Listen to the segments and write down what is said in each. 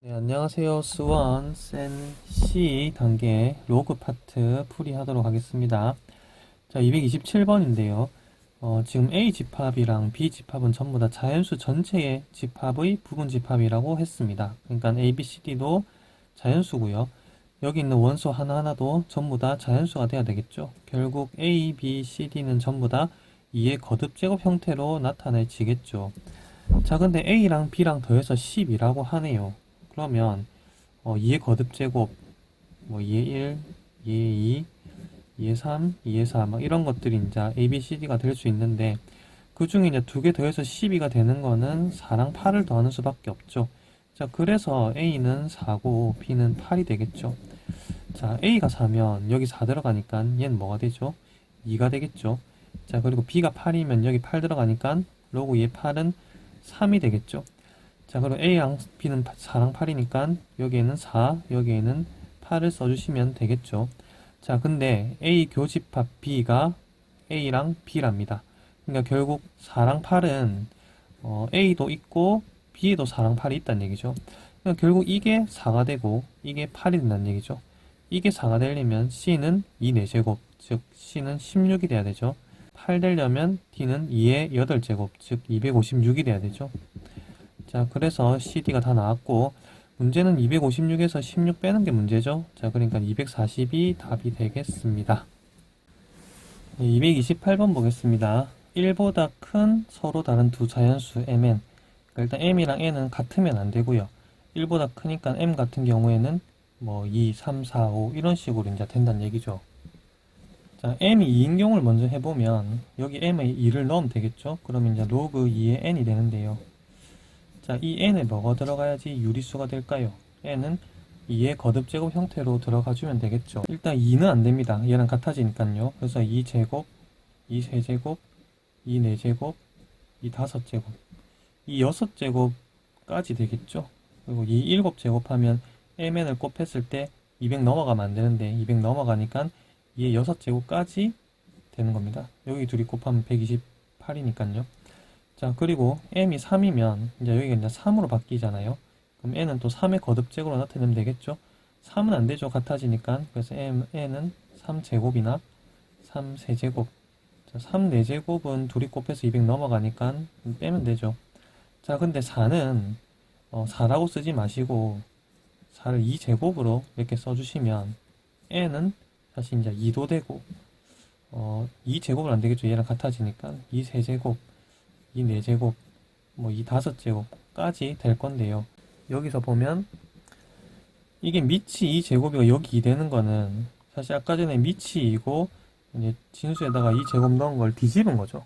네, 안녕하세요. 수원 센 C 단계 로그 파트 풀이하도록 하겠습니다. 자, 227번인데요. 지금 A 집합이랑 B 집합은 전부 다 자연수 전체의 집합의 부분 집합이라고 했습니다. 그러니까 A, B, C, D도 자연수고요. 여기 있는 원소 하나하나도 전부 다 자연수가 돼야 되겠죠. 결국 A, B, C, D는 전부 다 2의 거듭제곱 형태로 나타내지겠죠. 자, 근데 A랑 B랑 더해서 10이라고 하네요. 그러면 2의 거듭제곱, 뭐 2의 1, 2의 2, 2의 3, 2의 4, 막 이런 것들이 이제 A, B, C, D가 될 수 있는데 그 중에 이제 두 개 더해서 12가 되는 거는 4랑 8을 더하는 수밖에 없죠. 자, 그래서 A는 4고 B는 8이 되겠죠. 자, A가 4면 여기 4 들어가니까 얘는 뭐가 되죠? 2가 되겠죠. 자, 그리고 B가 8이면 여기 8 들어가니까 로그 얘 8은 3이 되겠죠. 자, 그럼 A랑 B는 4랑 8이니까 여기에는 4, 여기에는 8을 써주시면 되겠죠. 자, 근데 A 교집합 B가 A랑 B랍니다. 그러니까 결국 4랑 8은 A도 있고 B에도 4랑 8이 있다는 얘기죠. 그러니까 결국 이게 4가 되고 이게 8이 된다는 얘기죠. 이게 4가 되려면 C는 2 4제곱, 즉 C는 16이 돼야 되죠. 8 되려면 D는 2의 8제곱, 즉 256이 돼야 되죠. 자, 그래서 CD가 다 나왔고 문제는 256에서 16 빼는 게 문제죠. 자, 그러니까 240이 답이 되겠습니다. 228번 보겠습니다. 1보다 큰 서로 다른 두 자연수 mn. 그러니까 일단 m이랑 n은 같으면 안 되고요. 1보다 크니까 m 같은 경우에는 뭐 2, 3, 4, 5 이런 식으로 이제 된다는 얘기죠. 자, m이 2인 경우를 먼저 해보면 여기 m에 2를 넣으면 되겠죠. 그러면 이제 로그 2의 n이 되는데요. 자, 이 n에 뭐가 들어가야지 유리수가 될까요? n은 2의 거듭제곱 형태로 들어가주면 되겠죠. 일단 2는 안 됩니다. 얘랑 같아지니까요. 그래서 2제곱, 2세제곱, 2네제곱, 2다섯제곱, 이 6제곱까지 되겠죠. 그리고 이 7제곱 하면 mn을 곱했을 때 200 넘어가면 안 되는데 200 넘어가니까 2의 6제곱까지 되는 겁니다. 여기 둘이 곱하면 128이니까요. 자, 그리고 m이 3이면 이제 여기가 이제 3으로 바뀌잖아요. 그럼 n은 또 3의 거듭제곱으로 나타내면 되겠죠. 3은 안 되죠. 같아지니까. 그래서 n은 3제곱이나 3세제곱. 자, 3 4제곱은 둘이 곱해서 200 넘어가니까 빼면 되죠. 자, 근데 4는 4라고 쓰지 마시고 4를 2제곱으로 이렇게 써주시면 n은 사실 이제 2도 되고 2제곱은 안 되겠죠. 얘랑 같아지니까 2세제곱, 2 4제곱, 뭐 2 5제곱까지 될 건데요. 여기서 보면 이게 밑이 2제곱이고 여기 2 되는 거는 사실 아까 전에 밑이 2고 이제 진수에다가 2제곱 넣은 걸 뒤집은 거죠.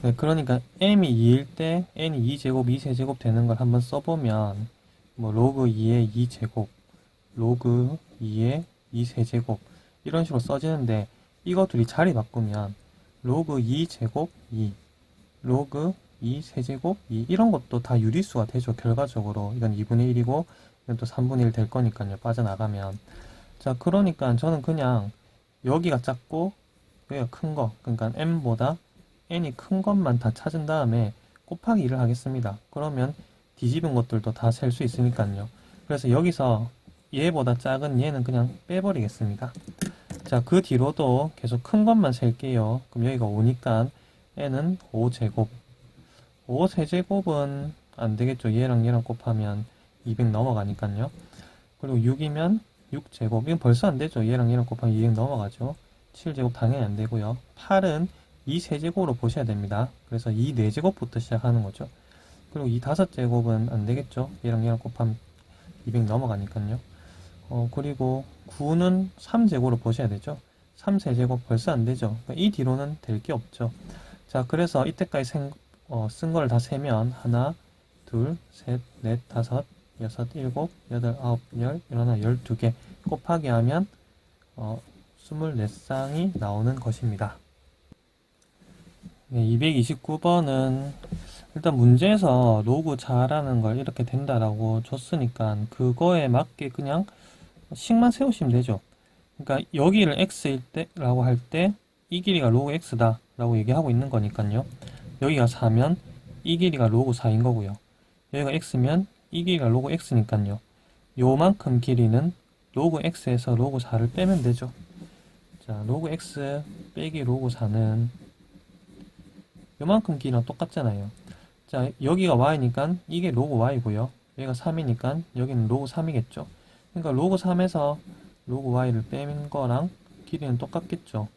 네, 그러니까 m이 2일 때 n이 2제곱, 2세제곱 되는 걸 한번 써보면 뭐 로그 2의 2제곱, 로그 2의 2세제곱 이런 식으로 써지는데 이거 둘이 자리 바꾸면 로그 2제곱 2, 로그 2 세제곱 2 이런 것도 다 유리수가 되죠. 결과적으로 이건 2분의 1이고 이건 또 3분의 1 될 거니까요. 빠져나가면 자, 그러니까 저는 그냥 여기가 작고 여기가 큰 거, 그러니까 m보다 n이 큰 것만 다 찾은 다음에 곱하기 2를 하겠습니다. 그러면 뒤집은 것들도 다 셀 수 있으니까요. 그래서 여기서 얘보다 작은 얘는 그냥 빼버리겠습니다. 자, 그 뒤로도 계속 큰 것만 셀게요. 그럼 여기가 5니까 n은 5제곱. 5세제곱은 안 되겠죠. 얘랑 얘랑 곱하면 200 넘어가니까요. 그리고 6이면 6제곱. 이건 벌써 안 되죠. 얘랑 얘랑 곱하면 200 넘어가죠. 7제곱 당연히 안 되고요. 8은 2세제곱으로 보셔야 됩니다. 그래서 2 4제곱부터 시작하는 거죠. 그리고 2 5제곱은 안 되겠죠. 얘랑 얘랑 곱하면 200 넘어가니까요. 그리고 9는 3제곱으로 보셔야 되죠. 3세제곱 벌써 안 되죠. 그러니까 이 뒤로는 될 게 없죠. 자, 그래서 이때까지 쓴 걸 다 세면 하나, 둘, 셋, 넷, 다섯, 여섯, 일곱, 여덟, 아홉, 열, 열하나, 12개 곱하기 하면 24쌍이 나오는 것입니다. 네, 229번은 일단 문제에서 로그 자라는 걸 이렇게 된다라고 줬으니까 그거에 맞게 그냥 식만 세우시면 되죠. 그러니까 여기를 x일 때라고 할 때 이 길이가 로그 x다 라고 얘기하고 있는 거니까요. 여기가 4면 이 길이가 로그 4인 거고요. 여기가 x면 이 길이가 로그 x니까요. 요만큼 길이는 로그 x에서 로그 4를 빼면 되죠. 자, 로그 x 빼기 로그 4는 요만큼 길이랑 똑같잖아요. 자, 여기가 y니까 이게 로그 y고요. 여기가 3이니까 여기는 로그 3이겠죠. 그러니까 로그 3에서 로그 y를 빼는 거랑 길이는 똑같겠죠.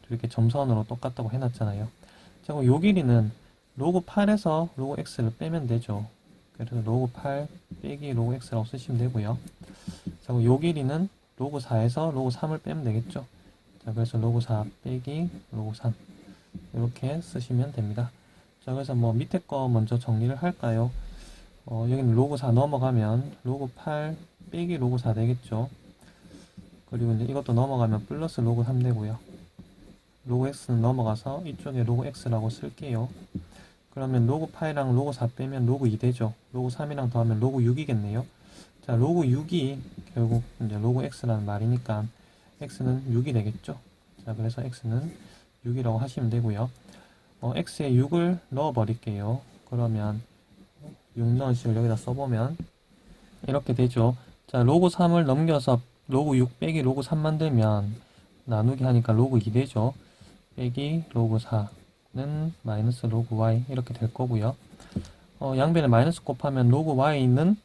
이렇게 점선으로 똑같다고 해놨잖아요. 자, 그럼 요 길이는 로그 8에서 로그 x를 빼면 되죠. 그래서 로그 8 빼기 로그 x라고 쓰시면 되고요. 자, 그럼 요 길이는 로그 4에서 로그 3을 빼면 되겠죠. 자, 그래서 로그 4 빼기 로그 3 이렇게 쓰시면 됩니다. 자, 그래서 뭐 밑에 거 먼저 정리를 할까요? 여기는 로그 4 넘어가면 로그 8 빼기 로그 4 되겠죠. 그리고 이제 이것도 넘어가면 플러스 로그 3 되고요. 로그 x는 넘어가서 이쪽에 로그 x라고 쓸게요. 그러면 로그 8이랑 로그 4 빼면 로그 2 되죠. 로그 3이랑 더하면 로그 6이겠네요. 자, 로그 6이 결국 이제 로그 x라는 말이니까 x는 6이 되겠죠. 자, 그래서 x는 6이라고 하시면 되고요. x에 6을 넣어 버릴게요. 그러면 6 넣으시고 여기다 써보면 이렇게 되죠. 자, 로그 3을 넘겨서 로그 6 빼기 로그 3 만들면 나누기 하니까 로그 2 되죠. 빼기 로그 4는 마이너스 로그 y 이렇게 될 거고요. 양변에 마이너스 곱하면 로그 y는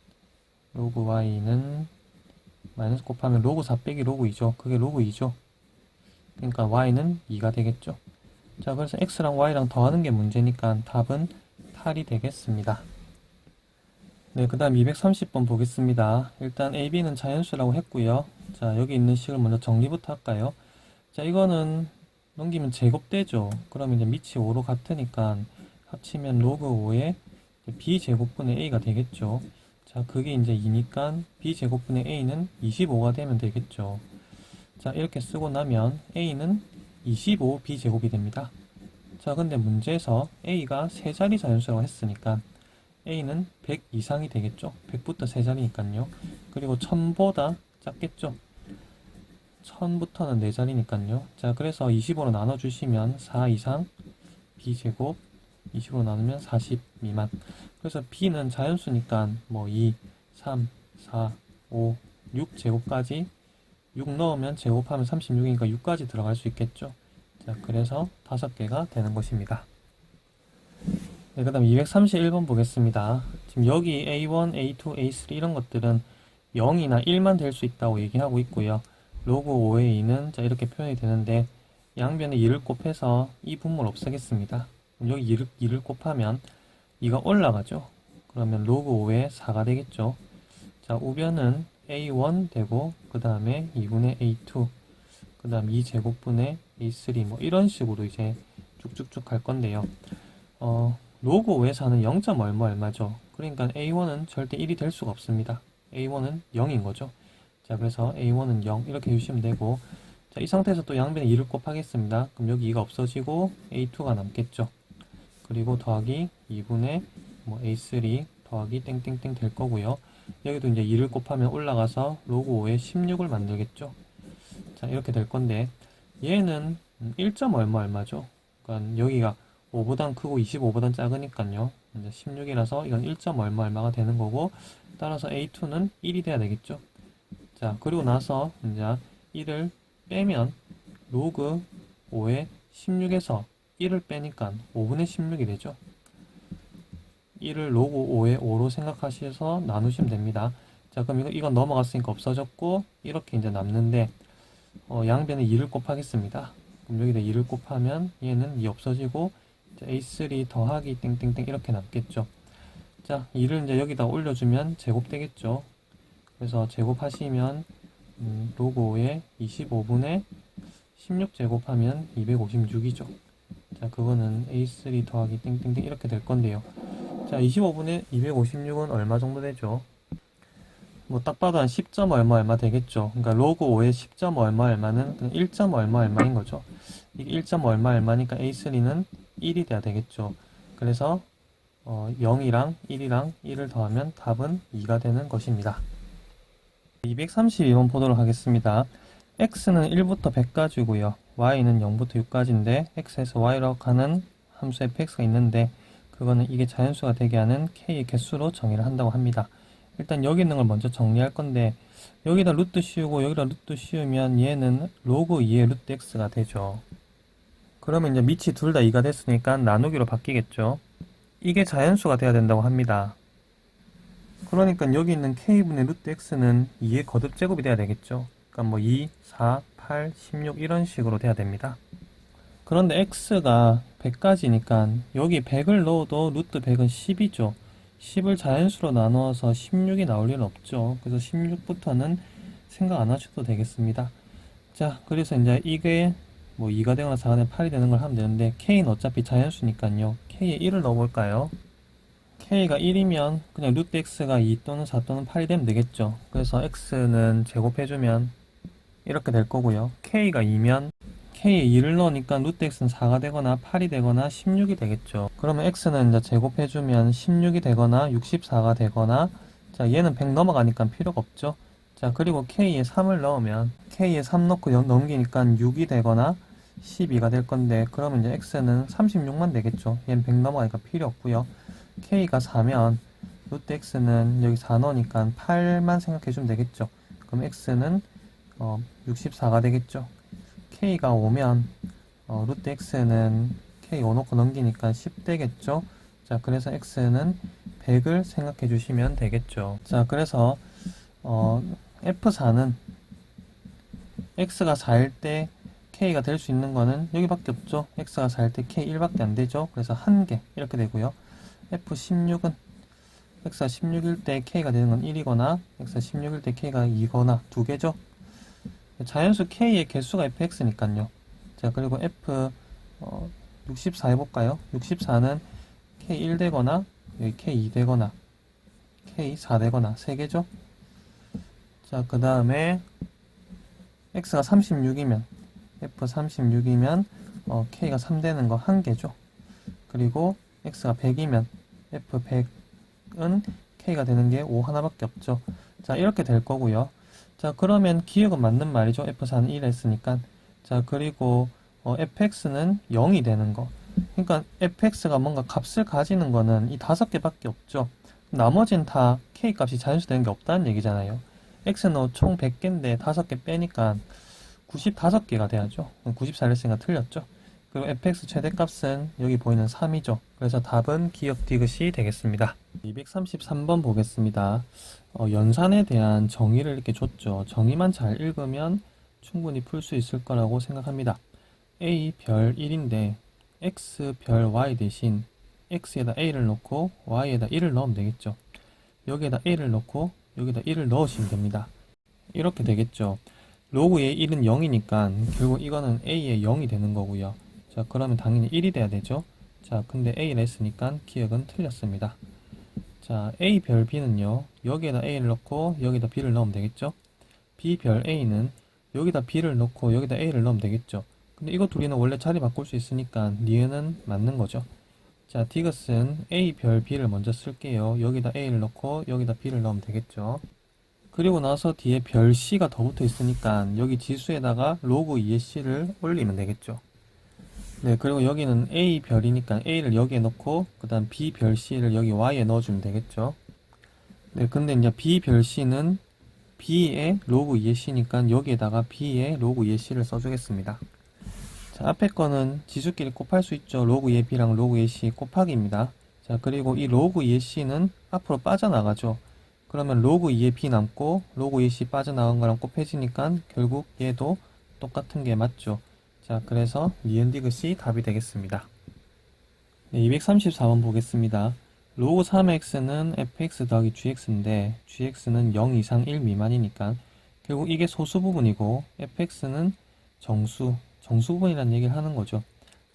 마이너스 곱하면 로그 4 빼기 로그 2죠. 그게 로그 2죠. 그러니까 y는 2가 되겠죠. 자, 그래서 x랑 y랑 더하는 게 문제니까 답은 8이 되겠습니다. 네, 그 다음 230번 보겠습니다. 일단 AB는 자연수라고 했고요. 자, 여기 있는 식을 먼저 정리부터 할까요? 자, 이거는 넘기면 제곱되죠. 그러면 이제 밑이 5로 같으니까 합치면 로그 5에 b제곱분의 a가 되겠죠. 자, 그게 이제 2니까 b제곱분의 a는 25가 되면 되겠죠. 자, 이렇게 쓰고 나면 a는 25 b제곱이 됩니다. 자, 근데 문제에서 a가 세 자리 자연수라고 했으니까 a는 100 이상이 되겠죠. 100부터 세 자리니까요. 그리고 1000보다 작겠죠. 1000부터는 네 자리니까요. 자, 그래서 25로 나눠주시면 4 이상 b제곱 20으로 나누면 40 미만. 그래서 b는 자연수니까 뭐 2, 3, 4, 5, 6 제곱까지 6 넣으면 제곱하면 36이니까 6까지 들어갈 수 있겠죠. 자, 그래서 5개가 되는 것입니다. 네, 그 다음 231번 보겠습니다. 지금 여기 A1, A2, A3 이런 것들은 0이나 1만 될 수 있다고 얘기하고 있고요. 로그 5의 2는 자, 이렇게 표현이 되는데 양변에 2를 곱해서 이 분모를 없애겠습니다. 여기 2를 곱하면 2가 올라가죠. 그러면 로그 5의 4가 되겠죠. 자, 우변은 A1 되고 그 다음에 2분의 A2 그 다음 2제곱분의 A3 뭐 이런 식으로 이제 쭉쭉쭉 갈 건데요. 로그 5의 4는 0. 얼마죠. 그러니까 A1은 절대 1이 될 수가 없습니다. A1은 0인 거죠. 자, 그래서 A1은 0 이렇게 해주시면 되고, 자, 이 상태에서 또 양변에 2를 곱하겠습니다. 그럼 여기 2가 없어지고 A2가 남겠죠. 그리고 더하기 2분의 뭐 A3 더하기 땡땡땡 될 거고요. 여기도 이제 2를 곱하면 올라가서 로그 5에 16을 만들겠죠. 자, 이렇게 될 건데 얘는 1. 얼마죠. 그러니까 여기가 5보단 크고 25보단 작으니까요. 이제 16이라서 이건 1. 얼마가 되는 거고, 따라서 A2는 1이 돼야 되겠죠. 자, 그리고 나서 이제 1을 빼면 로그 5의 16에서 1을 빼니까 5분의 16이 되죠. 1을 로그 5의 5로 생각하셔서 나누시면 됩니다. 자, 그럼 이건 넘어갔으니까 없어졌고, 이렇게 이제 남는데, 양변에 2를 곱하겠습니다. 그럼 여기다 2를 곱하면 얘는 2 없어지고, A3 더하기 땡땡땡 이렇게 남겠죠. 자, 2를 이제 여기다 올려주면 제곱되겠죠. 그래서 제곱하시면, 로그 5에 25분의 16 제곱하면 256이죠. 자, 그거는 A3 더하기 땡땡땡 이렇게 될 건데요. 자, 25분의 256은 얼마 정도 되죠? 뭐 딱 봐도 한 10. 얼마 되겠죠. 그러니까 로그 5의 10. 얼마는 그냥 1. 얼마인 거죠. 이게 1. 얼마니까 A3는 1이 돼야 되겠죠. 그래서 0이랑 1이랑 1을 더하면 답은 2가 되는 것입니다. 232번 보도록 하겠습니다. x는 1부터 100까지고요. y는 0부터 6까지인데 x에서 y로 가는 함수 fx가 있는데 그거는 이게 자연수가 되게 하는 k의 개수로 정의를 한다고 합니다. 일단 여기 있는 걸 먼저 정리할 건데, 여기다 루트 씌우고 여기다 루트 씌우면 얘는 로그 2의 루트 x가 되죠. 그러면 이제 밑이 둘 다 2가 됐으니까 나누기로 바뀌겠죠. 이게 자연수가 돼야 된다고 합니다. 그러니까 여기 있는 k분의 루트 x는 2의 거듭제곱이 돼야 되겠죠. 그러니까 뭐 2, 4, 8, 16 이런 식으로 돼야 됩니다. 그런데 x가 100까지니까 여기 100을 넣어도 루트 100은 10이죠. 10을 자연수로 나누어서 16이 나올 일은 없죠. 그래서 16부터는 생각 안 하셔도 되겠습니다. 자, 그래서 이제 이게 뭐 2가 되거나 4가 되거나 8이 되는 걸 하면 되는데 k는 어차피 자연수니까요. k에 1을 넣어볼까요? k가 1이면 그냥 루트 x가 2 또는 4 또는 8이 되면 되겠죠. 그래서 x는 제곱해주면 이렇게 될 거고요. k가 2면 k에 2를 넣으니까 루트 x는 4가 되거나 8이 되거나 16이 되겠죠. 그러면 x는 이제 제곱해주면 16이 되거나 64가 되거나, 자, 얘는 100 넘어가니까 필요가 없죠. 자, 그리고 k에 3을 넣으면 k에 3 넣고 넘기니까 6이 되거나 12가 될 건데, 그러면 이제 x는 36만 되겠죠. 얘는 100 넘어가니까 필요 없고요. k가 4면 루트 x는 여기 4 넣으니까 8만 생각해주면 되겠죠. 그럼 x는 64가 되겠죠. k가 5면 루트 x는 k 5 놓고 넘기니까 10 되겠죠. 자, 그래서 x는 100을 생각해 주시면 되겠죠. 자, 그래서 f4는 x가 4일 때 k가 될 수 있는 거는 여기밖에 없죠. x가 4일 때 k 1밖에 안 되죠. 그래서 1개 이렇게 되고요. f16은 x가 16일 때 k가 되는 건 1이거나 x가 16일 때 k가 2거나 2개죠. 자연수 k의 개수가 fx니까요. 자, 그리고 f64 해볼까요? 64는 k 1 되거나 여기 k 2 되거나 k 4 되거나 3개죠. 자, 그 다음에 x가 36이면 f36이면 k가 3 되는 거 1개죠. 그리고 x가 100이면 f100은 k가 되는 게 5 하나밖에 없죠. 자, 이렇게 될 거고요. 자, 그러면 기억은 맞는 말이죠. f4는 1 했으니까. 자, 그리고 fx는 0이 되는 거. 그러니까 fx가 뭔가 값을 가지는 거는 이 5개밖에 없죠. 나머지는 다 k 값이 자연수 되는 게 없다는 얘기잖아요. x는 총 100개인데 5개 빼니까 95개가 돼야죠. 94를 했으니까 틀렸죠. 그리고 fx 최대값은 여기 보이는 3이죠. 그래서 답은 기억 디귿이 되겠습니다. 233번 보겠습니다. 연산에 대한 정의를 이렇게 줬죠. 정의만 잘 읽으면 충분히 풀 수 있을 거라고 생각합니다. a 별 1인데 x 별 y 대신 x에다 a를 넣고 y에다 1을 넣으면 되겠죠. 여기에다 a를 넣고 여기다 1을 넣으시면 됩니다. 이렇게 되겠죠. 로그의 1은 0이니까 결국 이거는 a의 0이 되는 거고요. 자, 그러면 당연히 1이 돼야 되죠. 자, 근데 a를 했으니까 기억은 틀렸습니다. 자, a 별 b는요, 여기에다 a를 넣고 여기다 b를 넣으면 되겠죠. b 별 a는 여기다 b를 넣고 여기다 a를 넣으면 되겠죠. 근데 이거 둘이는 원래 자리 바꿀 수 있으니까 니은은 맞는 거죠. 자, 디귿은 a 별 b를 먼저 쓸게요. 여기다 a를 넣고 여기다 b를 넣으면 되겠죠. 그리고 나서 뒤에 별 c가 더 붙어 있으니까 여기 지수에다가 로그 2의 c를 올리면 되겠죠. 네, 그리고 여기는 a 별이니까 a를 여기에 넣고 그 다음 b 별 c를 여기 y에 넣어주면 되겠죠. 네, 근데 이제 b 별 c는 b의 로그 2의 c니까 여기에다가 b의 로그 2의 c를 써주겠습니다. 자, 앞에 거는 지수끼리 곱할 수 있죠. 로그 2의 b랑 로그 2의 c 곱하기입니다. 자, 그리고 이 로그 2의 c는 앞으로 빠져나가죠. 그러면 로그 2의 b 남고 로그 2의 c 빠져나간 거랑 곱해지니까 결국 얘도 똑같은 게 맞죠. 자, 그래서 니은 디귿이 답이 되겠습니다. 네, 234번 보겠습니다. 로그 3의 x는 fx 더하기 gx인데 gx는 0 이상 1 미만이니까 결국 이게 소수 부분이고 fx는 정수 부분이라는 얘기를 하는 거죠.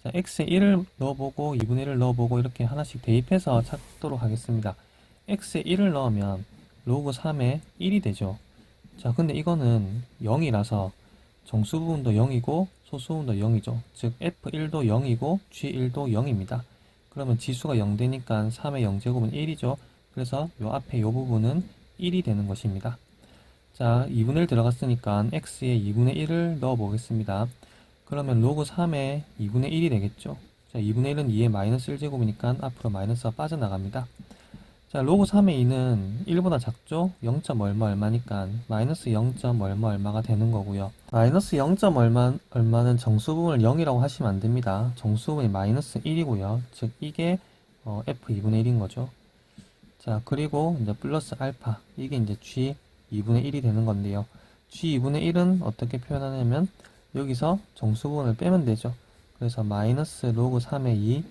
자, x에 1을 넣어보고 2분의 1을 넣어보고 이렇게 하나씩 대입해서 찾도록 하겠습니다. x에 1을 넣으면 로그 3에 1이 되죠. 자, 근데 이거는 0이라서 정수 부분도 0이고 소수 부분도 0이죠. 즉 f1도 0이고 g1도 0입니다. 그러면 지수가 0 되니까 3의 0제곱은 1이죠. 그래서 요 앞에 요 부분은 1이 되는 것입니다. 자, 2분의 1 들어갔으니까 x에 2분의 1을 넣어 보겠습니다. 그러면 로그 3에 2분의 1이 되겠죠. 자, 2분의 1은 2의 마이너스 1제곱이니까 앞으로 마이너스가 빠져나갑니다. 자, 로그 3의 2는 1보다 작죠? 0. 얼마 얼마니까 마이너스 0. 얼마 얼마가 되는 거고요. 마이너스 0. 얼마 얼마는 정수부분을 0이라고 하시면 안 됩니다. 정수부분이 마이너스 1이고요. 즉 이게 f 2분의 1인 거죠. 자, 그리고 이제 플러스 알파, 이게 이제 g 2분의 1이 되는 건데요. g 2분의 1은 어떻게 표현하냐면 여기서 정수부분을 빼면 되죠. 그래서 마이너스 로그 3의 2,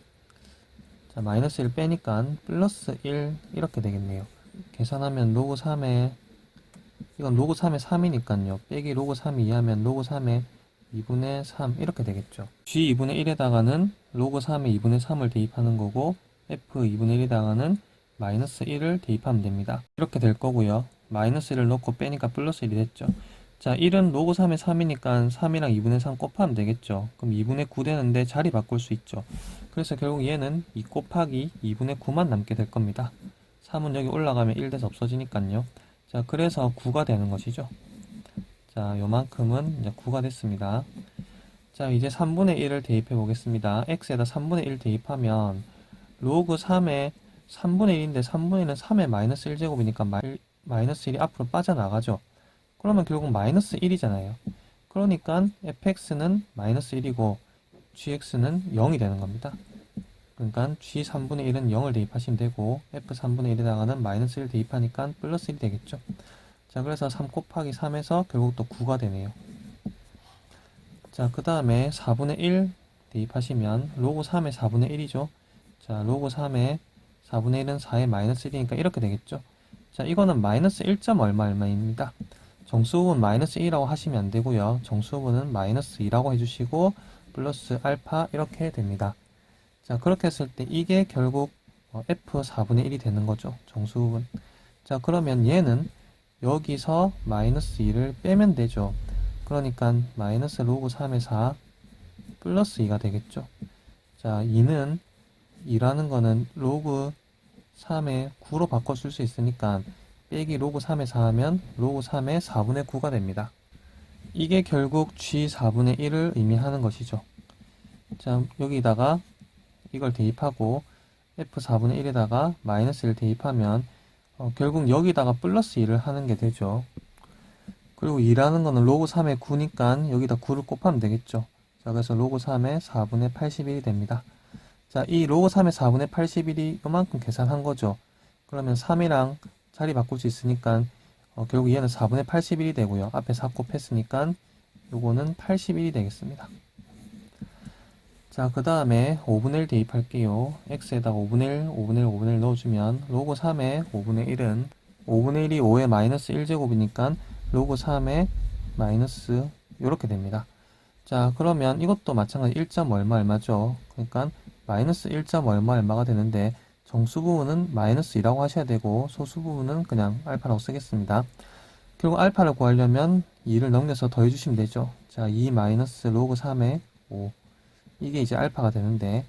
자, 마이너스 1 빼니까 플러스 1 이렇게 되겠네요. 계산하면 로그 3의, 이건 로그 3의 3이니까요. 빼기 로그 3이 2하면 로그 3의 2분의 3 이렇게 되겠죠. g 2분의 1에다가는 로그 3의 2분의 3을 대입하는 거고 f 2분의 1에다가는 마이너스 1을 대입하면 됩니다. 이렇게 될 거고요. 마이너스 1을 넣고 빼니까 플러스 1이 됐죠. 자, 1은 로그 3의 3이니까 3이랑 2분의 3 곱하면 되겠죠. 그럼 2분의 9 되는데 자리 바꿀 수 있죠. 그래서 결국 얘는 2 곱하기 2분의 9만 남게 될 겁니다. 3은 여기 올라가면 1 돼서 없어지니까요. 자, 그래서 9가 되는 것이죠. 자, 요만큼은 이제 9가 됐습니다. 자, 이제 3분의 1을 대입해 보겠습니다. x에다 3분의 1 대입하면 로그 3의 3분의 1인데 3분의 1은 3의 마이너스 1제곱이니까 마이너스 1이 앞으로 빠져나가죠. 그러면 결국 마이너스 1이잖아요. 그러니까 fx는 마이너스 1이고 gx는 0이 되는 겁니다. 그러니까 g 3분의 1은 0을 대입하시면 되고 f 3분의 1에다가는 마이너스 1 대입하니까 플러스 1이 되겠죠. 자, 그래서 3 곱하기 3에서 결국 또 9가 되네요. 자, 그 다음에 4분의 1 대입하시면 로그 3의 4분의 1이죠. 자, 로그 3의 4분의 1은 4의 마이너스 1이니까 이렇게 되겠죠. 자, 이거는 마이너스 1. 얼마 얼마입니다. 정수부분 마이너스 2라고 하시면 안 되고요. 정수부분은 마이너스 2라고 해주시고 플러스 알파 이렇게 됩니다. 자, 그렇게 했을 때 이게 결국 f 4분의 1이 되는 거죠. 정수부분. 자, 그러면 얘는 여기서 마이너스 2를 빼면 되죠. 그러니까 마이너스 로그 3의 4 플러스 2가 되겠죠. 자, 2라는 거는 로그 3의 9로 바꿔 쓸 수 있으니까 빼기 로그 3의 4 하면 로그 3의 4분의 9가 됩니다. 이게 결국 g 4분의 1을 의미하는 것이죠. 자, 여기다가 이걸 대입하고 f 4분의 1에다가 마이너스 1을 대입하면 결국 여기다가 플러스 2를 하는 게 되죠. 그리고 2라는 거는 로그 3의 9니까 여기다 9를 곱하면 되겠죠. 자, 그래서 로그 3의 4분의 81이 됩니다. 자, 이 로그 3의 4분의 81이 이만큼 계산한 거죠. 그러면 3이랑 자리 바꿀 수 있으니까 결국 얘는 4분의 81이 되고요. 앞에 4 곱했으니까 요거는 81이 되겠습니다. 자, 그 다음에 5분의 1 대입할게요. x에다가 5분의 1, 5분의 1, 5분의 1 넣어주면 로그 3의 5분의 1은 5분의 1이 5의 마이너스 1제곱이니까 로그 3의 마이너스 요렇게 됩니다. 자, 그러면 이것도 마찬가지 1. 얼마 얼마죠. 그러니까 마이너스 1. 얼마 얼마가 되는데 정수 부분은 마이너스 2라고 하셔야 되고 소수 부분은 그냥 알파라고 쓰겠습니다. 결국 알파를 구하려면 2를 넘겨서 더해주시면 되죠. 자, 2 마이너스 로그 3의 5 이게 이제 알파가 되는데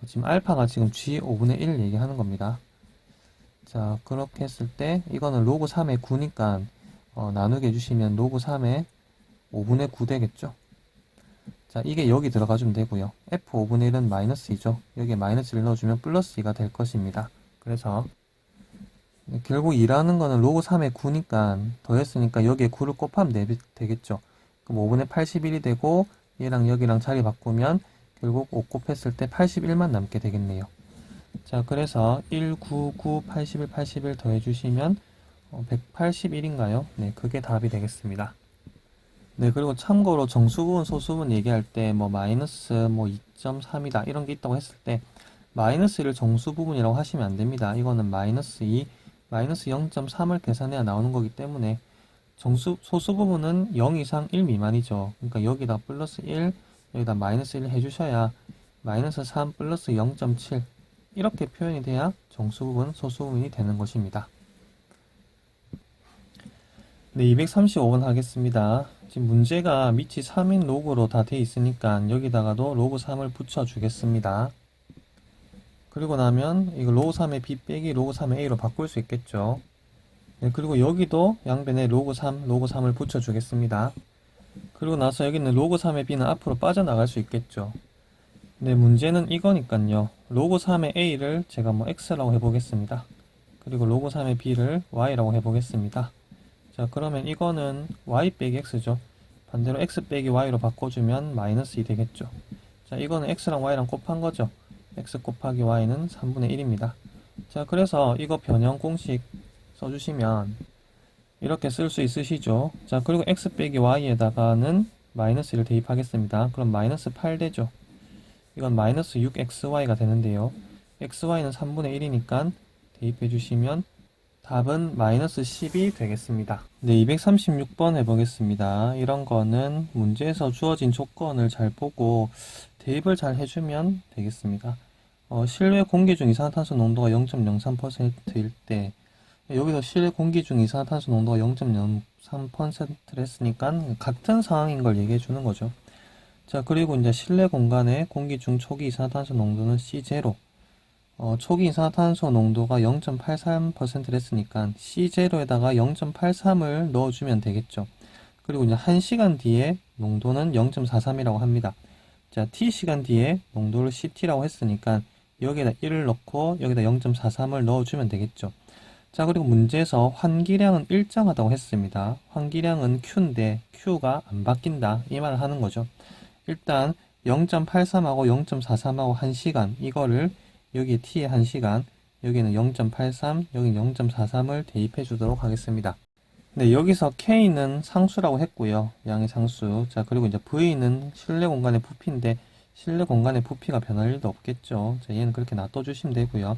지금 알파가 지금 g 5분의 1 얘기하는 겁니다. 자, 그렇게 했을 때 이거는 로그 3의 9니까 나누게 해주시면 로그 3의 5분의 9 되겠죠. 자, 이게 여기 들어가주면 되고요. f 5분의 1은 마이너스 2죠. 여기에 마이너스 1을 넣어주면 플러스 2가 될 것입니다. 그래서 결국 2라는 거는 로그 3의 9니까 더했으니까 여기에 9를 곱하면 되겠죠. 그럼 5분의 81이 되고 얘랑 여기랑 자리 바꾸면 결국 5 곱했을 때 81만 남게 되겠네요. 자, 그래서 1, 9, 9, 81, 81 더해주시면 181인가요? 네, 그게 답이 되겠습니다. 네, 그리고 참고로 정수분, 소수분 얘기할 때 뭐 마이너스 뭐 2.3이다 이런 게 있다고 했을 때 마이너스를 정수 부분이라고 하시면 안 됩니다. 이거는 마이너스 2, 마이너스 0.3을 계산해야 나오는 거기 때문에 소수 부분은 0 이상 1 미만이죠. 그러니까 여기다 플러스 1, 여기다 마이너스 1 해주셔야 마이너스 3 플러스 0.7 이렇게 표현이 돼야 정수 부분, 소수 부분이 되는 것입니다. 네, 235번 하겠습니다. 지금 문제가 밑이 3인 로그로 다 돼 있으니까 여기다가도 로그 3을 붙여 주겠습니다. 그리고 나면 이거 로그 3의 b 빼기 로그 3의 a로 바꿀 수 있겠죠. 네, 그리고 여기도 양변에 로그 3을 붙여 주겠습니다. 그리고 나서 여기 있는 로그 3의 b는 앞으로 빠져나갈 수 있겠죠. 네, 문제는 이거니까요. 로그 3의 a를 제가 뭐 x라고 해보겠습니다. 그리고 로그 3의 b를 y라고 해보겠습니다. 자, 그러면 이거는 y 빼기 x죠. 반대로 x 빼기 y로 바꿔주면 마이너스 2 되겠죠. 자, 이거는 x랑 y랑 곱한 거죠. x 곱하기 y는 3분의 1입니다. 자, 그래서 이거 변형 공식 써주시면 이렇게 쓸 수 있으시죠. 자, 그리고 x 빼기 y에다가는 마이너스 1을 대입하겠습니다. 그럼 마이너스 8 되죠. 이건 마이너스 6xy가 되는데요. xy는 3분의 1이니까 대입해 주시면 답은 마이너스 10이 되겠습니다. 네, 236번 해보겠습니다. 이런 거는 문제에서 주어진 조건을 잘 보고 대입을 잘 해주면 되겠습니다. 실외 공기 중 이산화탄소 농도가 0.03%일 때 여기서 실외 공기 중 이산화탄소 농도가 0.03%를 했으니까 같은 상황인 걸 얘기해 주는 거죠. 자, 그리고 이제 실내 공간의 공기 중 초기 이산화탄소 농도는 C0. 초기 이산화탄소 농도가 0.83%를 했으니까 C0에다가 0.83을 넣어주면 되겠죠. 그리고 이제 1시간 뒤에 농도는 0.43이라고 합니다. 자, T시간 뒤에 농도를 CT라고 했으니까 여기에다 1을 넣고 여기다 0.43을 넣어주면 되겠죠. 자, 그리고 문제에서 환기량은 일정하다고 했습니다. 환기량은 Q인데 Q가 안 바뀐다 이 말을 하는 거죠. 일단 0.83하고 0.43하고 1시간 이거를 여기에 t의 1시간 여기는 0.83 여기는 0.43을 대입해 주도록 하겠습니다. 네, 여기서 k는 상수라고 했고요. 양의 상수. 자, 그리고 이제 v는 실내 공간의 부피인데 실내 공간의 부피가 변할 일도 없겠죠. 자, 얘는 그렇게 놔둬 주시면 되고요.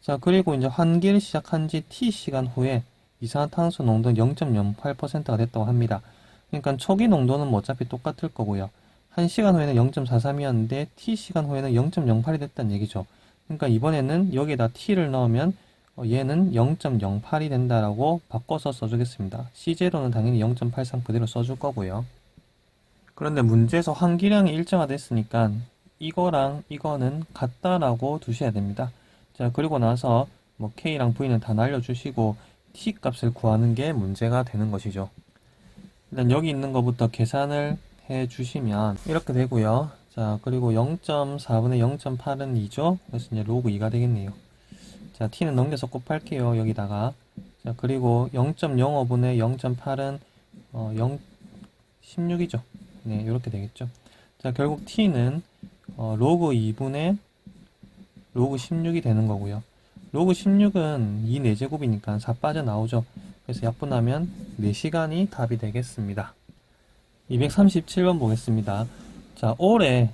자, 그리고 이제 환기를 시작한 지 t시간 후에 이산화탄소 농도는 0.08%가 됐다고 합니다. 그러니까 초기 농도는 뭐 어차피 똑같을 거고요. 1시간 후에는 0.43이었는데 t시간 후에는 0.08이 됐다는 얘기죠. 그러니까 이번에는 여기에다 t를 넣으면 얘는 0.08이 된다라고 바꿔서 써주겠습니다. C0는 당연히 0.83 그대로 써줄 거고요. 그런데 문제에서 환기량이 일정하다 했으니까 이거랑 이거는 같다라고 두셔야 됩니다. 자, 그리고 나서 뭐 K랑 V는 다 날려주시고 T 값을 구하는 게 문제가 되는 것이죠. 일단 여기 있는 것부터 계산을 해 주시면 이렇게 되고요. 자, 그리고 0.4분의 0.8은 2죠. 그래서 이제 로그 2가 되겠네요. 자, t는 넘겨서 곱할게요. 여기다가. 자, 그리고 0.05분의 0.8은 16이죠. 네, 이렇게 되겠죠. 자, 결국 t는 로그 2분의 로그 16이 되는 거고요. 로그 16은 2 4제곱이니까 4 빠져나오죠. 그래서 약분하면 4시간이 답이 되겠습니다. 237번 보겠습니다. 자, 올해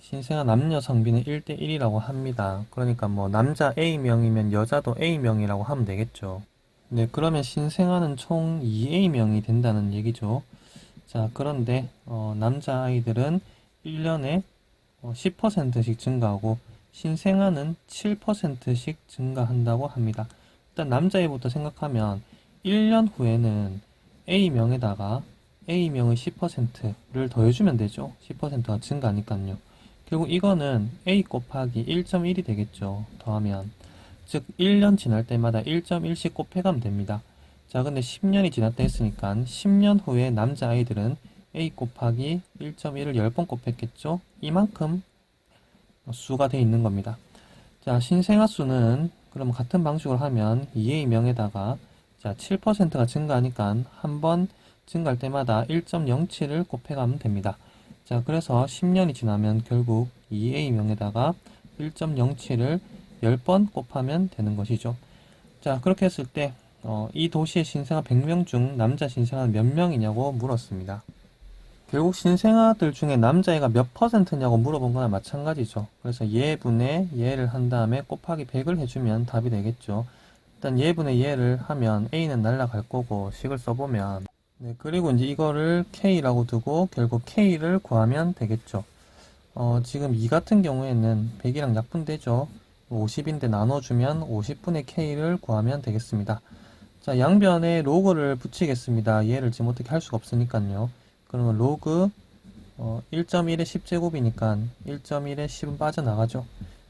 신생아 남녀 성비는 1대1이라고 합니다. 그러니까 뭐 남자 A명이면 여자도 A명이라고 하면 되겠죠. 네, 그러면 신생아는 총 2A명이 된다는 얘기죠. 자, 그런데 남자 아이들은 1년에 10%씩 증가하고 신생아는 7%씩 증가한다고 합니다. 일단 남자애부터 생각하면 1년 후에는 A명에다가 A명의 10%를 더해주면 되죠. 10%가 증가하니까요. 결국 이거는 A 곱하기 1.1이 되겠죠. 더하면. 즉 1년 지날 때마다 1.1씩 곱해가면 됩니다. 자, 근데 10년이 지났다 했으니까 10년 후에 남자아이들은 A 곱하기 1.1을 10번 곱했겠죠. 이만큼 수가 되어 있는 겁니다. 자, 신생아 수는 그럼 같은 방식으로 하면 2A명에다가 자, 7%가 증가하니까 한 번 증가할 때마다 1.07을 곱해가면 됩니다. 자, 그래서 10년이 지나면 결국 2A명에다가 1.07을 10번 곱하면 되는 것이죠. 자, 그렇게 했을 때 이 도시의 신생아 100명 중 남자 신생아는 몇 명이냐고 물었습니다. 결국 신생아들 중에 남자애가 몇 %냐고 물어본 거나 마찬가지죠. 그래서 얘분의 얘를 한 다음에 곱하기 100을 해주면 답이 되겠죠. 일단 얘분의 얘를 하면 A는 날라갈 거고 식을 써보면 네, 그리고 이제 이거를 K라고 두고 결국 K를 구하면 되겠죠. 지금 이 같은 경우에는 100이랑 약분되죠. 50인데 나눠주면 50분의 K를 구하면 되겠습니다. 자, 양변에 로그를 붙이겠습니다. 얘를 지금 어떻게 할 수가 없으니까요. 그러면 로그 1.1의 10제곱이니까 1.1의 10은 빠져나가죠.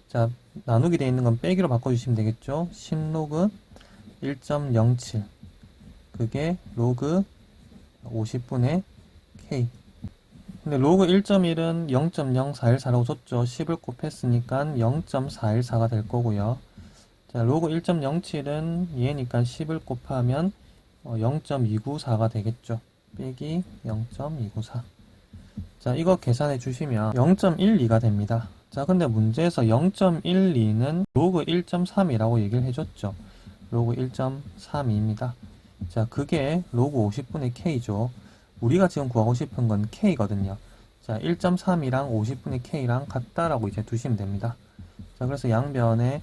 자, 나누기 되어 있는 건 빼기로 바꿔주시면 되겠죠. 10로그 1.07 그게 로그 50분의 K. 근데 로그 1.1은 0.0414라고 줬죠. 10을 곱했으니까 0.414가 될 거고요. 자, 자, 로그 1.07은 얘니까 10을 곱하면 0.294가 되겠죠. 빼기 0.294. 자, 이거 계산해 주시면 0.12가 됩니다. 자, 근데 문제에서 0.12는 로그 1.3이라고 얘기를 해줬죠. 로그 1.32입니다. 자, 그게 로그 50분의 K죠. 우리가 지금 구하고 싶은 건 K거든요. 자, 1.3이랑 50분의 K랑 같다라고 이제 두시면 됩니다. 자, 그래서 양변에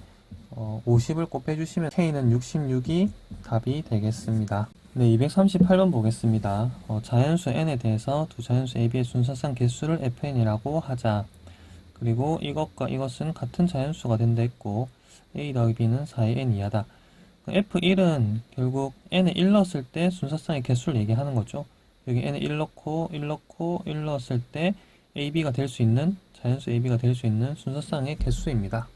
50을 곱해주시면 K는 66이 답이 되겠습니다. 네, 238번 보겠습니다. 자연수 n에 대해서 두 자연수 AB의 순서상 개수를 fn이라고 하자. 그리고 이것과 이것은 같은 자연수가 된다 했고 a 더하기 b는 4의 n 이하다. f1은 결국 n에 1 넣었을 때 순서상의 개수를 얘기하는 거죠. 여기 n에 1 넣고 1 넣고 1 넣었을 때 ab가 될 수 있는 자연수 ab가 될 수 있는 순서상의 개수입니다.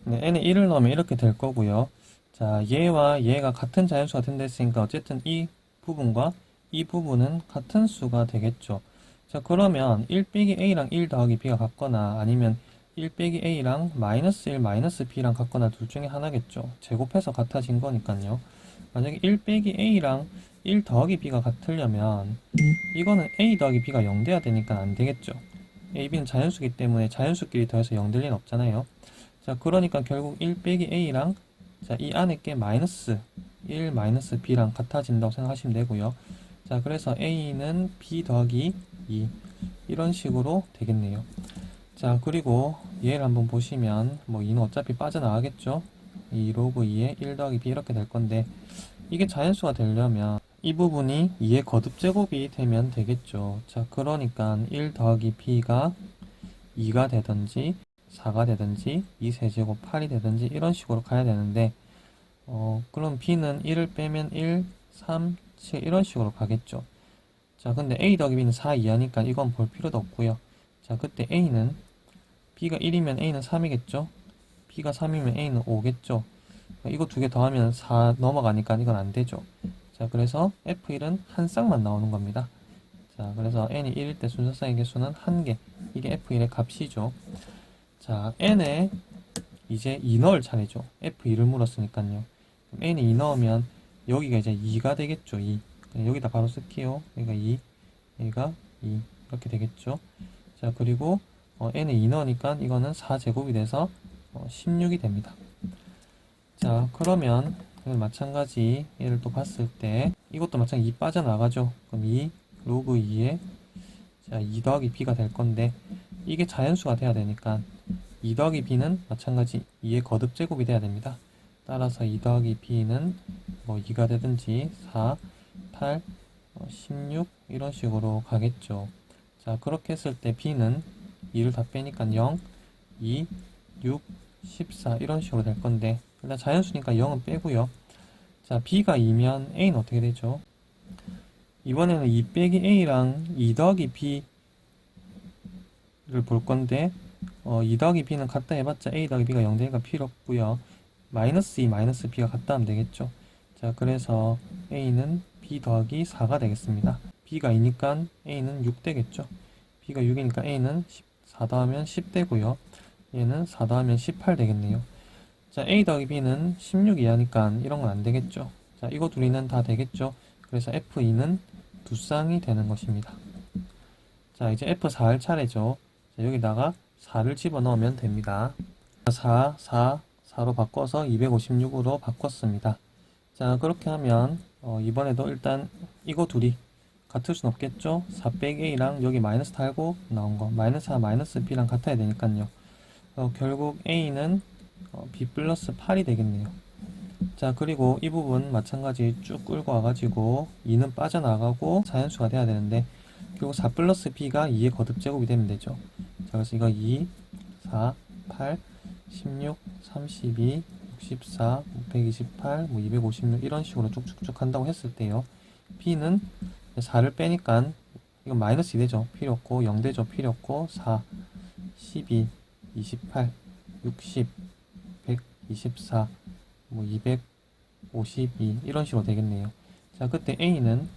네, n에 1을 넣으면 이렇게 될 거고요. 자, 얘와 얘가 같은 자연수가 된다 했으니까 어쨌든 이 부분과 이 부분은 같은 수가 되겠죠. 자, 그러면 1 빼기 a랑 1 더하기 b가 같거나 아니면 1 빼기 a랑 마이너스 1 마이너스 b랑 같거나 둘 중에 하나겠죠. 제곱해서 같아진 거니까요. 만약에 1 빼기 a랑 1 더하기 b가 같으려면 이거는 a 더하기 b가 0 돼야 되니까 안 되겠죠. a, b는 자연수기 때문에 자연수끼리 더해서 0 될 리는 없잖아요. 자, 그러니까 결국 1 빼기 a랑 자, 이 안에 게 마이너스 1 마이너스 b랑 같아진다고 생각하시면 되고요. 자, 그래서 a는 b 더하기 2 이런 식으로 되겠네요. 자, 그리고 얘를 한번 보시면 뭐 2는 어차피 빠져나가겠죠. 2 로그 2에 1 더하기 b 이렇게 될 건데 이게 자연수가 되려면 이 부분이 2의 거듭제곱이 되면 되겠죠. 자, 그러니까 1 더하기 b가 2가 되든지 4가 되든지 2세제곱 8이 되든지 이런 식으로 가야 되는데 그럼 b는 1을 빼면 1, 3, 7 이런 식으로 가겠죠. 자, 근데 a 더하기 b는 4 이하니까 이건 볼 필요도 없고요. 자, 그때 a는 b가 1이면 a는 3이겠죠. b가 3이면 a는 5겠죠. 이거 두 개 더하면 4 넘어가니까 이건 안 되죠. 자, 그래서 f1은 한 쌍만 나오는 겁니다. 자, 그래서 n이 1일 때 순서상의 개수는 1개. 이게 f1의 값이죠. 자, n에 이제 2 넣을 차례죠. f2를 물었으니까요. 그럼 n에 2 넣으면 여기가 이제 2가 되겠죠. 2. 여기다 바로 쓸게요. 여기가 2, 여기가 2 이렇게 되겠죠. 자, 그리고 n에 2 넣으니까 이거는 4제곱이 돼서 16이 됩니다. 자, 그러면 마찬가지 얘를 또 봤을 때 이것도 마찬가지 2 빠져나가죠. 그럼 2 로그 2에 자, 2 더하기 b가 될 건데 이게 자연수가 돼야 되니까 2 더하기 b는 마찬가지 2의 거듭제곱이 돼야 됩니다. 따라서 2 더하기 b는 뭐 2가 되든지 4, 8, 16 이런 식으로 가겠죠. 자, 그렇게 했을 때 b는 2를 다 빼니까 0, 2, 6, 14 이런 식으로 될 건데 일단 자연수니까 0은 빼고요. 자, b가 2면 a는 어떻게 되죠? 이번에는 2 빼기 a랑 2 더하기 b를 볼 건데 2 더하기 b는 같다 해봤자 a 더하기 b가 0 되니까 필요 없고요. 마이너스 2 마이너스 b가 같다 하면 되겠죠. 자, 그래서 a는 b 더하기 4가 되겠습니다. b가 2니까 a는 6 되겠죠. b가 6이니까 a는 4 더하면 10 되고요. 얘는 4 더하면 18 되겠네요. 자, a 더하기 b는 16 이하니까 이런 건 안 되겠죠. 자, 이거 둘이는 다 되겠죠. 그래서 f2는 두 쌍이 되는 것입니다. 자, 이제 f4 할 차례죠. 자, 여기다가 4를 집어넣으면 됩니다. 4, 4, 4로 바꿔서 256으로 바꿨습니다. 자, 그렇게 하면 이번에도 일단 이거 둘이 같을 순 없겠죠. 4 빼기 a랑 여기 마이너스 달고 나온 거 마이너스 4 마이너스 b랑 같아야 되니까요. 결국 a는 b 플러스 8이 되겠네요. 자, 그리고 이 부분 마찬가지 쭉 끌고 와가지고 2는 빠져나가고 자연수가 돼야 되는데 결국 4 플러스 b가 2의 거듭제곱이 되면 되죠. 자, 그래서 이거 2, 4, 8, 16, 32, 64, 128, 256 이런 식으로 쭉쭉쭉 한다고 했을 때요. b는 4를 빼니까 이건 마이너스 2 되죠. 필요 없고 0 되죠. 필요 없고 4, 12, 28, 60, 124, 252 이런 식으로 되겠네요. 자, 그때 a는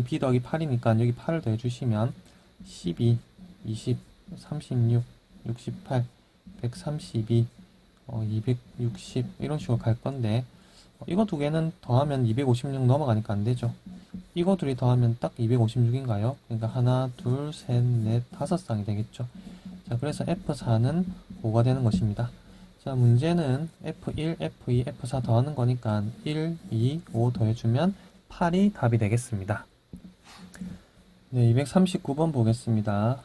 b 더하기 8이니까 여기 8을 더해주시면 12, 20, 36, 68, 132, 260 이런 식으로 갈 건데 이거 두 개는 더하면 256 넘어가니까 안 되죠. 이거 둘이 더하면 딱 256인가요? 그러니까 하나, 둘, 셋, 넷, 다섯 쌍이 되겠죠. 자, 그래서 F4는 5가 되는 것입니다. 자, 문제는 F1, F2, F4 더하는 거니까 1, 2, 5 더해주면 8이 답이 되겠습니다. 네, 239번 보겠습니다.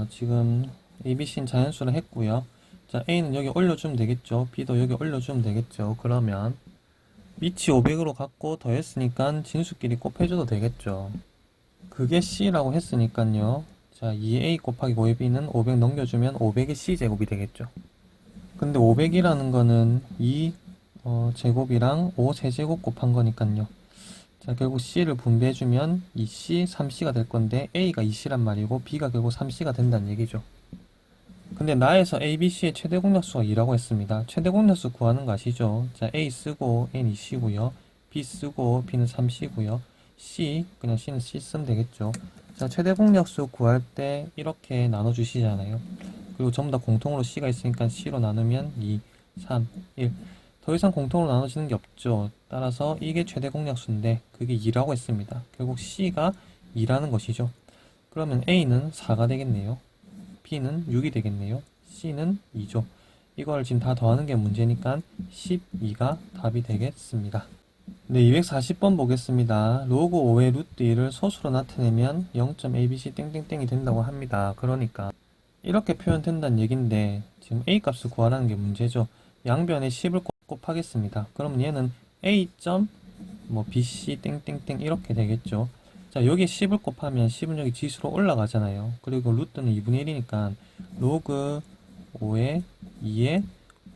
지금 ABC는 자연수를 했고요. 자, A는 여기 올려주면 되겠죠. B도 여기 올려주면 되겠죠. 그러면 밑이 500으로 갖고 더했으니까 진수끼리 곱해줘도 되겠죠. 그게 C라고 했으니까요. 자, 2A 곱하기 5B는 500 넘겨주면 500의 C제곱이 되겠죠. 근데 500이라는 거는 2 제곱이랑 5 세제곱 곱한 거니까요. 자, 결국 C를 분배해주면 2C, 3C가 될 건데 A가 2C란 말이고 B가 결국 3C가 된다는 얘기죠. 근데 나에서 A, B, C의 최대 공약수가 2라고 했습니다. 최대 공약수 구하는 거 아시죠? 자, A 쓰고 N 2C고요. B 쓰고 B는 3C고요. C, 그냥 C는 C 쓰면 되겠죠. 자, 최대 공약수 구할 때 이렇게 나눠주시잖아요. 그리고 전부 다 공통으로 C가 있으니까 C로 나누면 2, 3, 1. 더 이상 공통으로 나눠지는 게 없죠. 따라서 이게 최대 공약수인데 그게 2라고 했습니다. 결국 C가 2라는 것이죠. 그러면 A는 4가 되겠네요. B는 6이 되겠네요. C는 2죠. 이걸 지금 다 더하는 게 문제니까 12가 답이 되겠습니다. 네, 240번 보겠습니다. 로그 5의 루트 1을 소수로 나타내면 0.abc 땡땡땡이 된다고 합니다. 그러니까 이렇게 표현된다는 얘긴데 지금 A 값을 구하라는 게 문제죠. 양변에 10을 곱하겠습니다. 그럼 얘는 A. bc 땡땡땡 이렇게 되겠죠. 자, 여기에 10을 곱하면 10은 여기 지수로 올라가잖아요. 그리고 루트는 2분의 1이니까 로그 5에 2에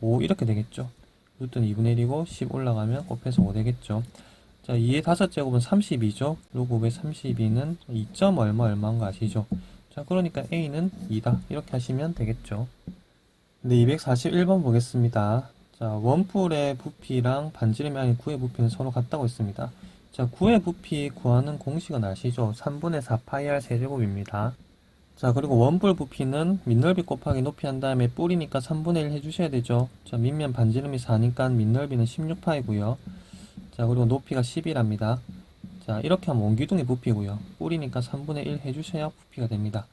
5 이렇게 되겠죠. 루트는 2분의 1이고 10 올라가면 곱해서 5 되겠죠. 자, 2의 5제곱은 32죠. 로그 5의 32는 2. 얼마인 거 아시죠? 자, 그러니까 A는 2다. 이렇게 하시면 되겠죠. 네, 241번 보겠습니다. 자, 원뿔의 부피랑 반지름이 아닌 구의 부피는 서로 같다고 했습니다. 자, 구의 부피 구하는 공식은 아시죠? 3분의 4 파이 r 세제곱입니다. 자, 그리고 원뿔 부피는 밑넓이 곱하기 높이 한 다음에 뿔이니까 3분의 1 해주셔야 되죠. 자, 밑면 반지름이 4니까 밑넓이는 16파이고요. 자, 그리고 높이가 10이랍니다. 자, 이렇게 하면 원기둥의 부피고요. 뿔이니까 3분의 1 해주셔야 부피가 됩니다.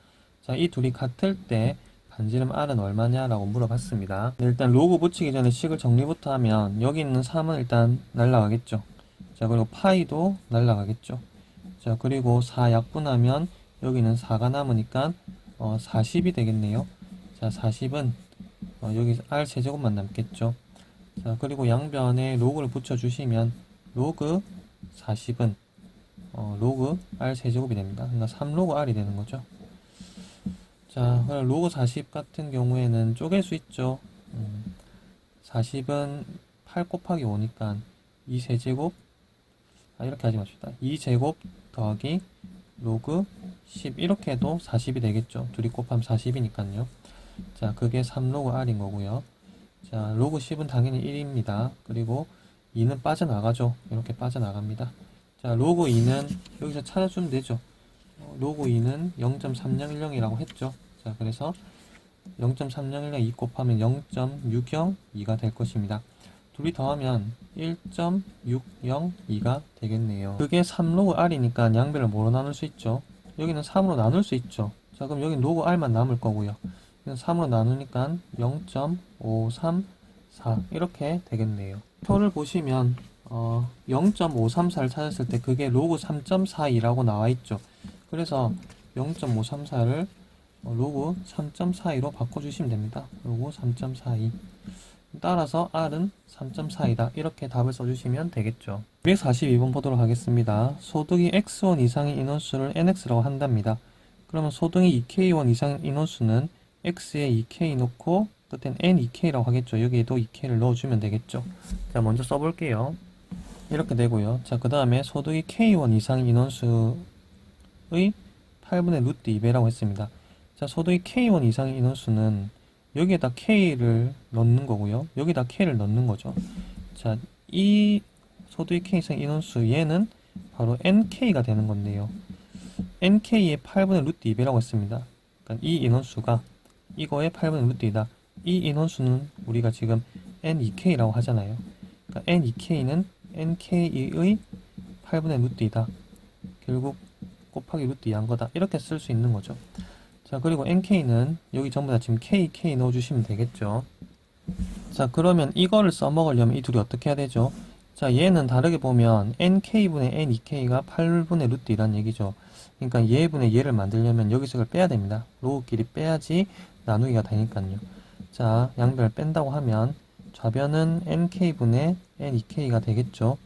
자, 이 둘이 같을 때 반지름 R은 얼마냐라고 물어봤습니다. 네, 일단 로그 붙이기 전에 식을 정리부터 하면 여기 있는 3은 일단 날라가겠죠. 자, 그리고 파이도 날라가겠죠. 자, 그리고 4 약분하면 여기는 4가 남으니까 40이 되겠네요. 자, 40은 여기 R 세제곱만 남겠죠. 자, 그리고 양변에 로그를 붙여주시면 로그 40은 로그 R 세제곱이 됩니다. 그러니까 3로그 R이 되는 거죠. 자, 로그 40 같은 경우에는 쪼갤 수 있죠. 40은 8 곱하기 5니까 2세제곱, 이렇게 하지 맙시다. 2제곱 더하기 로그 10 이렇게 해도 40이 되겠죠. 둘이 곱하면 40이니까요. 자, 그게 3로그 R인 거고요. 자, 로그 10은 당연히 1입니다. 그리고 2는 빠져나가죠. 이렇게 빠져나갑니다. 자, 로그 2는 여기서 찾아주면 되죠. 로그 2는 0.3010이라고 했죠. 자, 그래서 0.3010 2 곱하면 0.602가 될 것입니다. 둘이 더하면 1.602가 되겠네요. 그게 3로그 R이니까 양변을 뭐로 나눌 수 있죠? 여기는 3으로 나눌 수 있죠. 자, 그럼 여기 로그 R만 남을 거고요. 3으로 나누니까 0.534 이렇게 되겠네요. 표를 보시면 0.534를 찾았을 때 그게 로그 3.42라고 나와 있죠. 그래서 0.534를 로그 3.42로 바꿔주시면 됩니다. 로그 3.42. 따라서 R은 3.4이다. 이렇게 답을 써주시면 되겠죠. 242번 보도록 하겠습니다. 소득이 X1 이상의 인원수를 NX라고 한답니다. 그러면 소득이 2K1 이상의 인원수는 X에 2K 놓고 끝엔 N2K라고 하겠죠. 여기에도 2K를 넣어주면 되겠죠. 자, 먼저 써볼게요. 이렇게 되고요. 자, 그 다음에 소득이 K1 이상의 인원수의 8분의 루트 2배라고 했습니다. 자, 소득이 K1 이상의 인원수는 여기에다 K를 넣는 거고요. 여기다 K를 넣는 거죠. 자, 이 소득이 K 이상 인원수 얘는 바로 NK가 되는 건데요. NK의 8분의 루트 2배라고 했습니다. 그러니까 이 인원수가 이거의 8분의 루트 2다. 이 인원수는 우리가 지금 n2k라고 하잖아요. 그러니까 n2k는 nk의 8분의 루트 2다. 결국 곱하기 루트 2한 거다. 이렇게 쓸 수 있는 거죠. 자, 그리고 nk는 여기 전부 다 지금 k 넣어주시면 되겠죠. 자, 그러면 이거를 써먹으려면 이 둘이 어떻게 해야 되죠? 자, 얘는 다르게 보면 nk분의 n2k가 8분의 루트 2란 얘기죠. 그러니까 얘분의 얘를 만들려면 여기서 이걸 빼야 됩니다. 로그끼리 빼야지 나누기가 되니까요. 자, 양변을 뺀다고 하면 좌변은 nk분의 n2k가 되겠죠.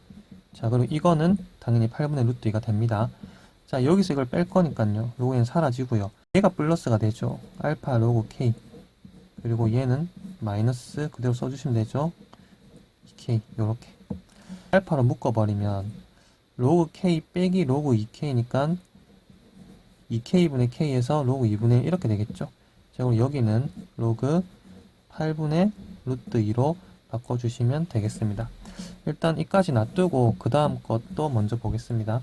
자, 그리고 이거는 당연히 8분의 루트 2가 됩니다. 자, 여기서 이걸 뺄 거니까요. 로그는 사라지고요. 얘가 플러스가 되죠. 알파 로그 k. 그리고 얘는 마이너스 그대로 써주시면 되죠. 2k 요렇게 알파로 묶어버리면 로그 k 빼기 로그 2k니까 2k분의 k에서 로그 2분의 1 이렇게 되겠죠. 자, 그럼 여기는 로그 8분의 루트 2로 바꿔주시면 되겠습니다. 일단 이까지 놔두고 그 다음 것도 먼저 보겠습니다.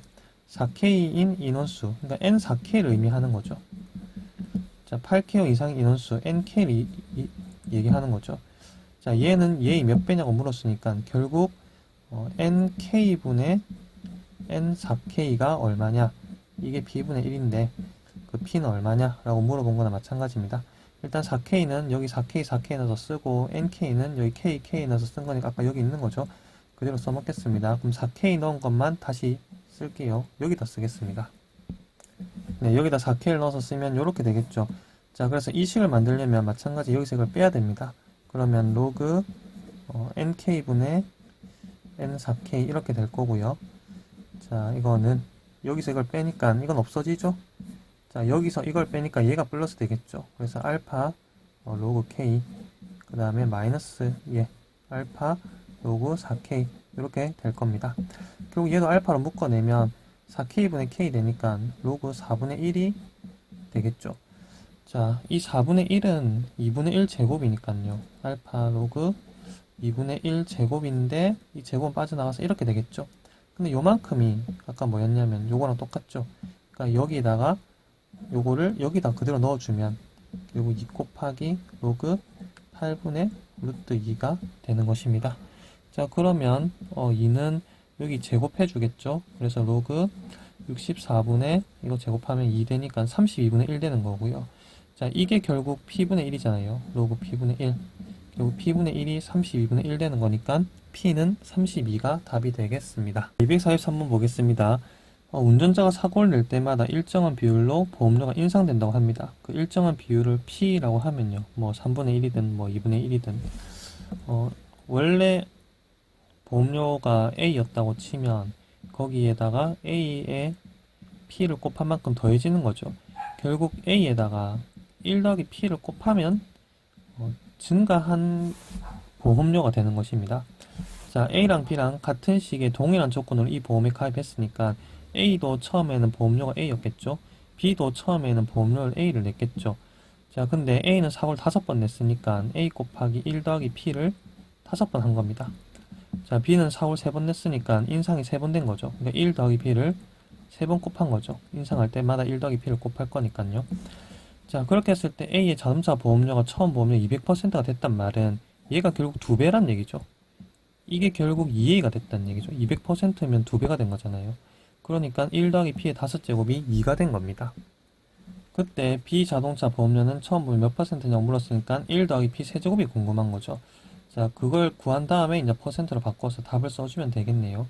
4k인 인원수, 그러니까 n4k를 의미하는 거죠. 자, 8k 이상의 인원수 nk를 얘기하는 거죠. 자, 얘는 얘의 몇 배냐고 물었으니까 결국 nk분의 n4k가 얼마냐, 이게 b분의 1인데 그 p는 얼마냐 라고 물어본 거나 마찬가지입니다. 일단 4k는 여기 4k 넣어서 쓰고 nk는 여기 k 넣어서 쓴 거니까 아까 여기 있는 거죠. 그대로 써먹겠습니다. 그럼 4k 넣은 것만 다시 쓸게요. 여기다 쓰겠습니다. 네, 여기다 4k를 넣어서 쓰면 이렇게 되겠죠. 자, 그래서 이 식을 만들려면 마찬가지 여기서 이걸 빼야 됩니다. 그러면 로그 nk분의 n4k 이렇게 될 거고요. 자, 이거는 여기서 이걸 빼니까 이건 없어지죠. 자, 여기서 이걸 빼니까 얘가 플러스 되겠죠. 그래서 알파 로그 k 그 다음에 마이너스 알파 로그 4k 이렇게 될 겁니다. 결국 얘도 알파로 묶어내면 4k분의 k 되니까 로그 4분의 1이 되겠죠. 자, 이 4분의 1은 2분의 1 제곱이니까요. 알파 로그 2분의 1 제곱인데 이 제곱은 빠져나가서 이렇게 되겠죠. 근데 요만큼이 아까 뭐였냐면 요거랑 똑같죠. 그러니까 여기다가 요거를 여기다 그대로 넣어주면 결국 2 곱하기 로그 8분의 루트 2가 되는 것입니다. 자, 그러면 2는 여기 제곱해 주겠죠. 그래서 로그 64분의 이거 제곱하면 2 되니까 32분의 1 되는 거고요. 자, 이게 결국 p분의 1이잖아요. 로그 p분의 1. 결국 p분의 1이 32분의 1 되는 거니까 p는 32가 답이 되겠습니다. 243번 보겠습니다. 운전자가 사고를 낼 때마다 일정한 비율로 보험료가 인상된다고 합니다. 그 일정한 비율을 p라고 하면요. 뭐 3분의 1이든 뭐 2분의 1이든 원래 보험료가 A였다고 치면 거기에다가 A의 P를 곱한 만큼 더해지는 거죠. 결국 A에다가 1 더하기 P를 곱하면 증가한 보험료가 되는 것입니다. 자, A랑 B랑 같은 시기에 동일한 조건으로 이 보험에 가입했으니까 A도 처음에는 보험료가 A였겠죠. B도 처음에는 보험료를 A를 냈겠죠. 자, 근데 A는 사고를 5번 냈으니까 A 곱하기 1 더하기 P를 5번 한 겁니다. 자, B는 사고를 3번 냈으니까 인상이 3번 된 거죠. 그러니까 1 더하기 B를 3번 곱한 거죠. 인상할 때마다 1 더하기 B를 곱할 거니까요. 자, 그렇게 했을 때 A의 자동차 보험료가 처음 보험료 200%가 됐단 말은 얘가 결국 2배란 얘기죠. 이게 결국 2A가 됐다는 얘기죠. 200%면 2배가 된 거잖아요. 그러니까 1 더하기 P의 5제곱이 2가 된 겁니다. 그때 B 자동차 보험료는 처음 보면 몇 %냐고 물었으니까 1 더하기 P 세제곱이 궁금한 거죠. 자, 그걸 구한 다음에 이제 퍼센트로 바꿔서 답을 써주면 되겠네요.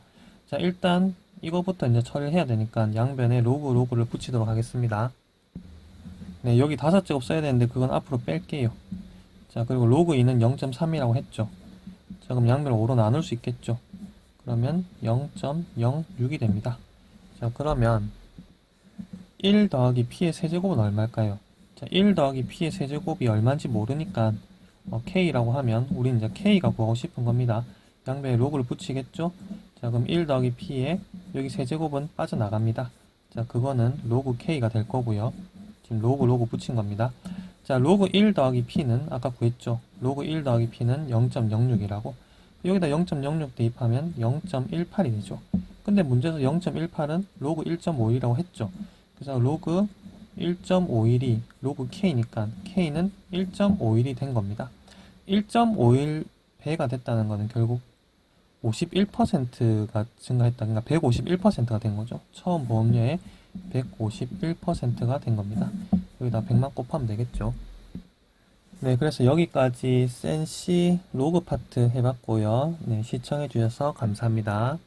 자, 일단 이거부터 이제 처리를 해야 되니까 양변에 로그를 붙이도록 하겠습니다. 네, 여기 5제곱 써야 되는데 그건 앞으로 뺄게요. 자, 그리고 로그 2는 0.3이라고 했죠. 자, 그럼 양변을 5로 나눌 수 있겠죠. 그러면 0.06이 됩니다. 자, 그러면 1 더하기 P의 세제곱은 얼마일까요? 자, 1 더하기 P의 세제곱이 얼마인지 모르니까 K라고 하면 우리는 이제 K가 구하고 싶은 겁니다. 양변에 로그를 붙이겠죠? 자, 그럼 1 더하기 P에 여기 세제곱은 빠져나갑니다. 자, 그거는 로그 K가 될 거고요. 지금 로그 붙인 겁니다. 자, 로그 1 더하기 P는 아까 구했죠? 로그 1 더하기 P는 0.06이라고. 여기다 0.06 대입하면 0.18이 되죠. 근데 문제에서 0.18은 로그 1.51이라고 했죠. 그래서 로그 1.51이 로그 K니까 K는 1.51이 된 겁니다. 1.51 배가 됐다는 거는 결국 51%가 증가했다. 그러니까 151%가 된 거죠. 처음 보험료의 151%가 된 겁니다. 여기다 100만 곱하면 되겠죠. 네, 그래서 여기까지 센시 로그 파트 해봤고요. 네, 시청해주셔서 감사합니다.